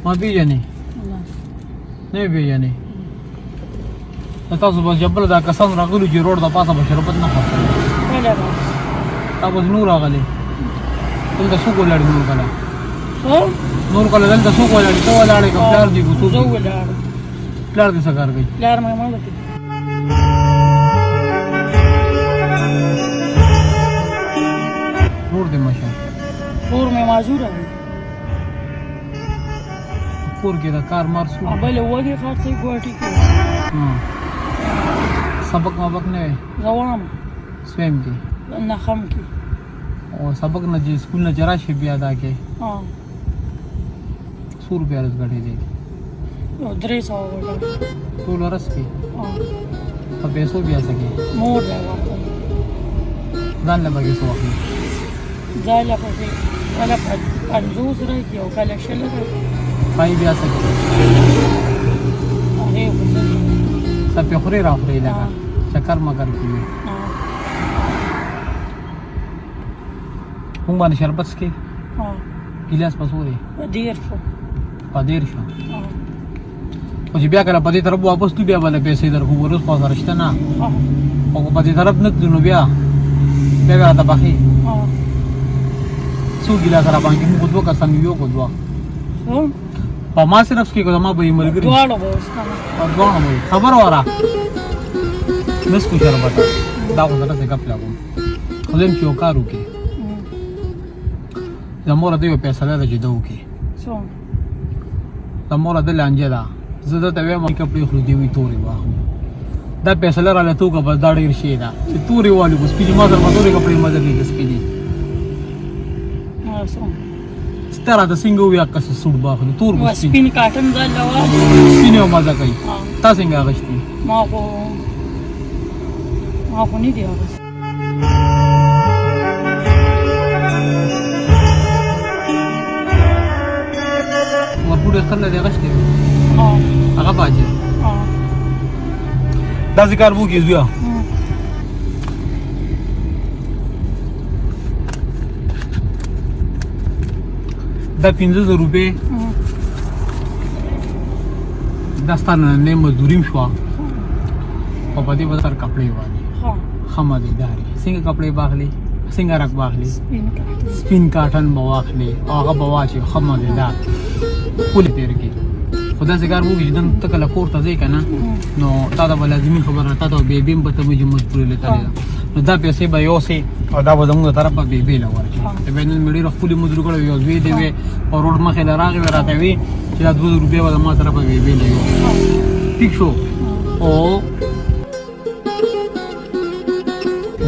ما پیژنې نه پیژنې تاسو بس جبل دا کسان راغلو چې روډ د پاسه به شربت نه خوري تاسو نور راغلي دلته څوک ولاړ نور کله نور کله دلته څوک ولاړ ته ولاړ کوم پلار دی څوک ولاړ پلار دې څه کار کوي پلار مې مال کوي نور دې ماشه نور مې مازور دی کور کې دا کار مار سو بل وږي خاطر ګوټي کې سبق نه روان سویم کې نه خم کې او سبق نه چې سکول نه جرا شي بیا دا کې 100 روپیا روز غړي دي او 300 ولا ټول ورس کې په پیسو بیا سکے مور دی ځان له بګي سو اخلي ځان له پټي ولا پنځوس راځي او کله شل پای بیا سکے سب خوري راخوري لگا چکر مگر کیږي هم باندې شربت سکي ګلاس پسوري پدیر شو او چې بیا کله پدې طرف واپس تو بیا بل پیسې درکو ورس په سرشته نه او په دې طرف نه نو بیا دا باخي څو ګلاس را باندې موږ دوه کسان یو کو دوه په ما صرف کې کومه به ملګری دواړو به خبر وره مس کو شربت دا خو درته کپ لاګو خو دې چې وکارو کې زموږ د یو پیسې ده چې دوه کې زموږ د لانجه ده زه ته وایم کپړې خو دې وي توري واه دا پیسې لراله تو کا بس دا ډیر شي دا چې توري والو بس پیډي ما در توري کپړې ما در کې سپېدي ستاره د سنگو یا کس سوډ باخلو تور بس سپین کاټن ځل لوا سپینو مزه کوي تاسو څنګه غشتي ما خو نه دی اوس ورپوډه خلل دی غشتي هغه باجي دا ذکر وو کې زویا دا 1500 روپے داستان نه مزدوریم شو په پدې وسر کپڑے والی خمه دي داري څنګه کپڑے باغلي څنګه راک باغلي سپین کاټن بواخلي هغه بواچی خمه دي دا کول تیر کې خدا څنګه وو چې دن تکله کوړه ځای کنه نو تا دا لازمي خبره تا ته به بیم په مجه مجبور لته نو دا پیسې به یو سي او دا به زموږ طرف به بي لا ورچې ته به نن مړي خپل مزدور کړو یو دوی دی او روډ مخه لراغه راته وی چې 200 روپیا به ما طرف به بي لا یو ٹھیک شو او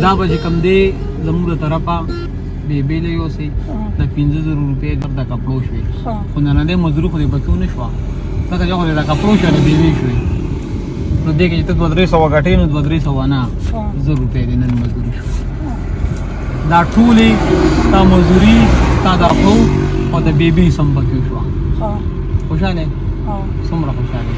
دا به کم دی زموږ طرفه بي لا یو سي دا 15000 روپیا د کپړو شوي خو نه نه مزدور خو دې بچونه شو دا یو له کپړو شوي بي شوي نو دې کې ته 200 غټې نو 200 نه 1000 روپیا دې نن مزدوري شو دا ټولې تا مزدوري تا دا خو او د بیبي سم بکیو شو خوشاله څومره خوشاله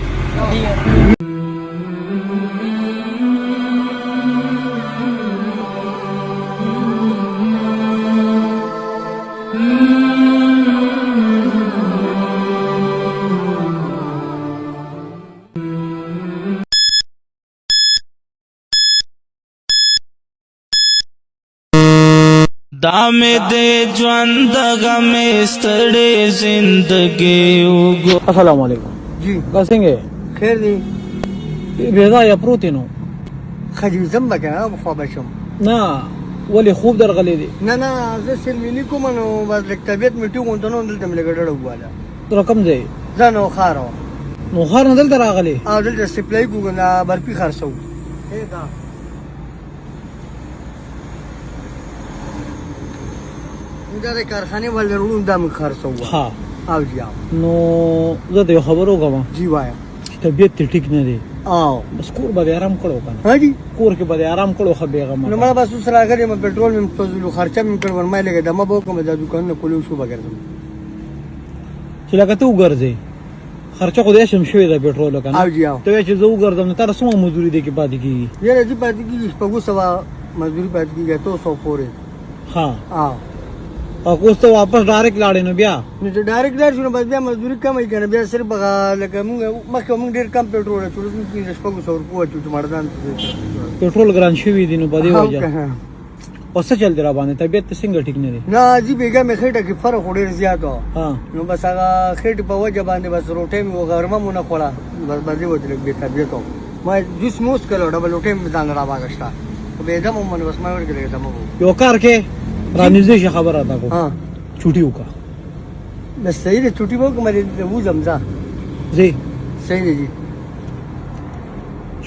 دامه دې ژوند غمه ستړې زندګي وګو السلام علیکم جی څنګه خیر دی بیدا یا پروتینو خجل زم بکنه خو بشم نه ولی خوب درغلې دي نه زه سلمینی کوم نو بس لک طبيعت میټو غونډه نو دلته ملګری ډړو واله رقم دی ځانو خارو نو خار نه دلته راغلي او دلته سپلای کوګنا برپی خرڅو دا دا کارخانه ول ورون دم خرڅو ها او جا نو زه ته خبرو کوم جی وایا طبیعت ټیک نه دی او بس کور به آرام کړو کنه ها جی کور کې به آرام کړو خو بیغه نو ما بس سره غړي م پټرول م فزلو خرچه م کړ ور مې لګه دمه بو کوم د دکان نه کولو شو بګردم چې لکه ته وګرځي خرچه خو دې شم شوې د پټرول کنه او جی ته چې زه وګرځم نو تر څومره مزدوري دې کې پاتې کیږي یاره دې پاتې کیږي په 200 مزدوري پاتې کیږي 200 پورې ها او او اوس ته واپس ډایرکټ لاړې نو بیا نو چې ډایرکټ لاړ شو نو بس بیا مزدوري کمه کنه بیا صرف لکه مونږ ډېر کم پېټرول اچولو موږ 1500 روپیو اچو چې مردان پېټرول ګران شوي دي نو په دې وجه اوس څه چل دی را باندې طبیعت ته څنګه ټیک نه دی نه جی بیګا مې خېټه کې فرق ډېر زیات و ها نو بس هغه خېټې په وجه باندې بس روټۍ مې وغرمه مونږ نه خوړه بس باندې وته بې طبیعت ما جوس موس کړو ډبل روټۍ مې ځان را واغښتا به دمو من بس ما ورګلې دمو یو کار کې را نږدې خبره ده کو ها چوټي وکا بس صحیح ده چوټي وو کومه دې وو زمزا زی صحیح دی جی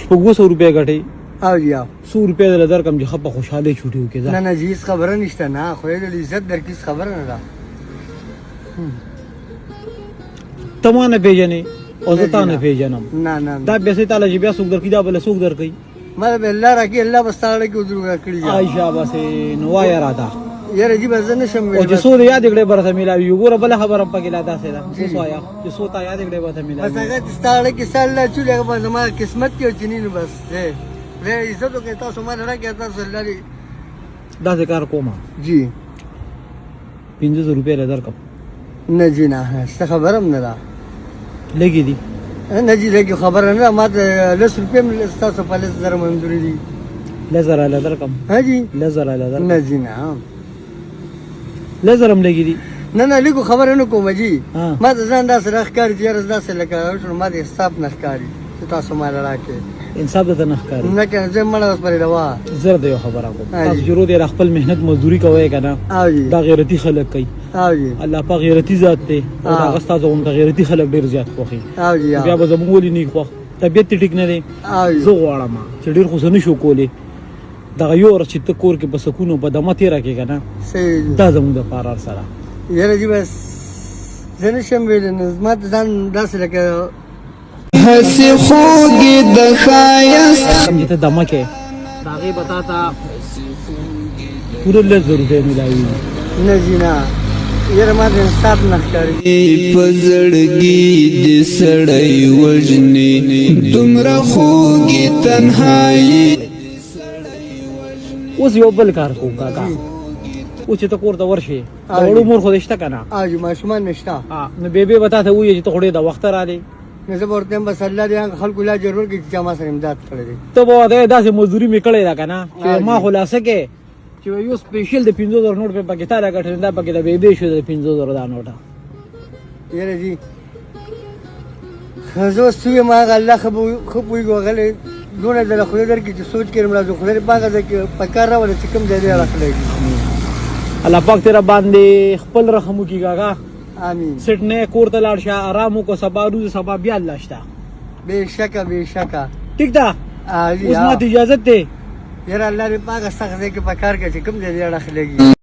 شپږ 200 روپیا غټي او جی 100 روپیا در کم چې خپه خوشاله چوټي وکي نه نه جی خبره نشته نه خو دې عزت در کیس خبره نه ده تمانه پیژنې او زه تانه پیژنم نه نه دا به سي تعالی چې بیا څوک درکې دا بل څوک درکې ما به الله راکې الله بس تعالی کې ودرو کړی عائشہ بس نو وای رادا یاره جی بس نه شم او چې سو یاد کړې برته ملاوي وګوره بل خبره پکې لا داسې ده څه وایا چې سو تا یاد کړې برته ملاوي بس هغه تعالی کې سال چولې هغه ما قسمت کې چنین بس زه عزت کې تاسو ما نه راکې تاسو الله دا ذکر کومه جی 500 روپیا لدر کم نه جی نه څه خبرم نه ده لګي دي نه جی لګي خبره نه ما ته 10 روپیا مې تاسو په 1000 منظوري دي لزر لدر کم ها جی لزر لدر نه جی نه لزرم لګي دي نه نه لګو خبره نه کوم جی ها. ما ته ځان داسې راخکاري چې یاره داسې لکه شنو ما د حساب نه ښکاري چې تاسو ما راکې انصاف ته نه ښکاري نه کنه زه مړه اوس پرې روا زر دی خبره کوم ها تاسو جی. جوړو دي خپل مهنت مزدوري کوي کنه او جی دا غیرتی خلک کوي او جی الله پاک غیرتی ذات دی او ها. دا غستا زوم د غیرتی خلک ډیر زیات خوخي او جی بیا به زموږ ولې نه خو طبيعت ټیک نه دی او جی زه غواړم چې ډیر خو نه شو کولی دا یو ور چې ته کور کې په سکون په دمه تیر کې کنه صحیح دی. دا زموږ د پارار سره یاره جی بس زه نشم ویلی نو ما ته ځان داسې لکه هسې خوږې د ښایست کم چې ته دمه کې دا غي بتا تا پوره 10 روپے ملاوي نه جی نه یاره ما ته انصاف نه ښکاري په زړګي د سړی وژنې دومره خوږې تنهایي اوس یو بل کار کوم کاکا او چې ته کور ته ورشي وړو مور خو دشته کنه او جی ماشومان نشته نو بیبي بتا ته وایي چې ته خوري د وخت را دی نه زه ورته بس الله دې خلکو لا ضرور کې چې ما سره امداد کړی دی ته به دا داسې مزدوري میکړې دا کنه چې ما خلاصه کې چې یو سپیشل د 500 نوٹ په پکې تا راګټل دا پکې د بیبي شو د 500 دا نوټه یاره جی خزو سوی ما الله خبوي غلې دونه د خدای در کې چې سوچ کړم راځو خدای پاک دې پکار راول چې کوم ځای راخلې الله پاک تیرا باندې خپل رحم وکي کاکا امين سټ نه کور ته لاړ شه آرام کو سبا روز سبا بیا الله شتا بشکا ٹھیک ده اوس ما ته اجازه ده یاره الله دې پاک ستاسو کې پکار کې چې کوم ځای راخلې